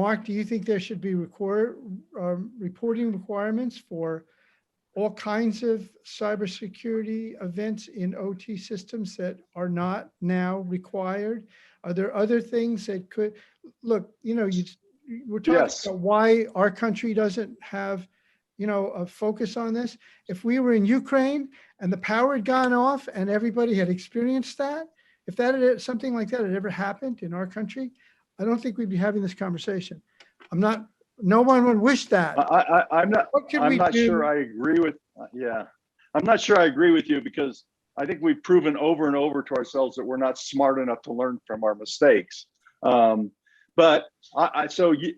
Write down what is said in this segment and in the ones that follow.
Mark, do you think there should be reporting requirements for all kinds of cybersecurity events in OT systems that are not now required? Are there other things that could, look, we're talking Yes. about why our country doesn't have, a focus on this. If we were in Ukraine and the power had gone off and everybody had experienced that, if something like that had ever happened in our country, I don't think we'd be having this conversation. No one would wish that. I'm not. What can I'm we not do? sure I agree with. Yeah, I'm not sure I agree with you, because I think we've proven over and over to ourselves that we're not smart enough to learn from our mistakes. But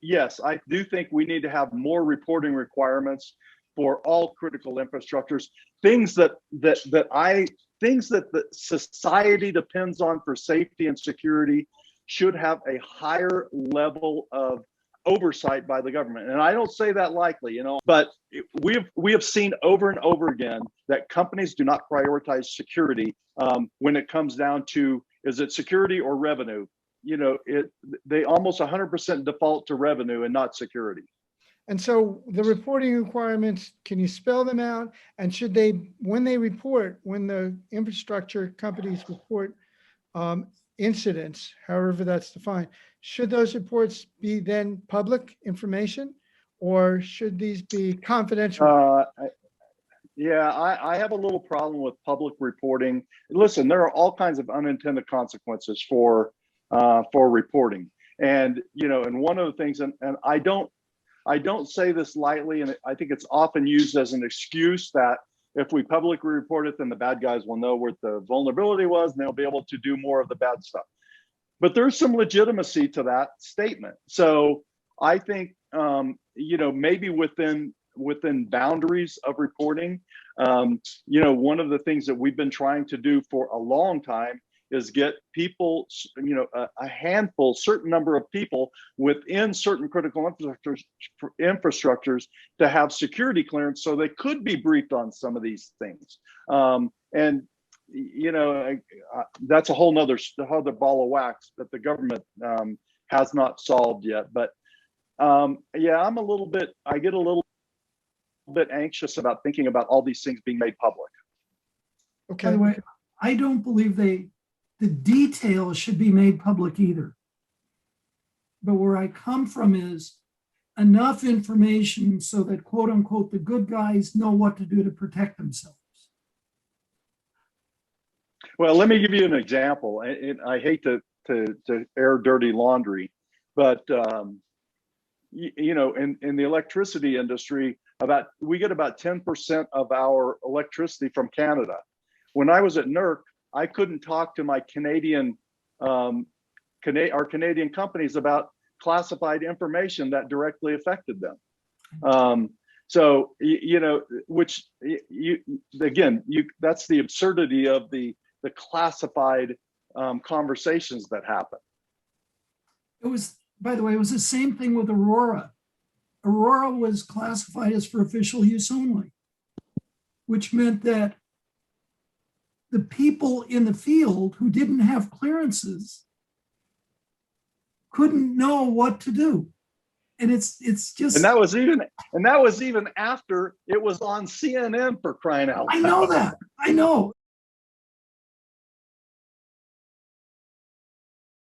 yes, I do think we need to have more reporting requirements for all critical infrastructures, things that the society depends on for safety and security should have a higher level of oversight by the government. And I don't say that lightly, but we have seen over and over again that companies do not prioritize security when it comes down to, is it security or revenue? They almost 100% default to revenue and not security. And so the reporting requirements, can you spell them out? And should they, when the infrastructure companies report incidents, however that's defined, should those reports be then public information, or should these be confidential? I have a little problem with public reporting. Listen, there are all kinds of unintended consequences for reporting, and and one of the things, and I don't say this lightly, and I think it's often used as an excuse that if we publicly report it, then the bad guys will know what the vulnerability was and they'll be able to do more of the bad stuff. But there's some legitimacy to that statement. So I think, maybe within boundaries of reporting, one of the things that we've been trying to do for a long time is get people, a handful, certain number of people within certain critical infrastructures to have security clearance so they could be briefed on some of these things. That's a whole nother ball of wax that the government has not solved yet. But I get a little bit anxious about thinking about all these things being made public. Okay. By the way, I don't believe the details should be made public either. But where I come from is enough information so that, quote unquote, the good guys know what to do to protect themselves. Well, let me give you an example. I hate to air dirty laundry, but in the electricity industry, we get about 10% of our electricity from Canada. When I was at NERC, I couldn't talk to my our Canadian companies about classified information that directly affected them. That's the absurdity of the classified conversations that happen. It was, by the way, it was the same thing with Aurora. Aurora was classified as for official use only, which meant that the people in the field who didn't have clearances couldn't know what to do. And it's just, and that was even after it was on CNN, for crying out loud. I know that. I know.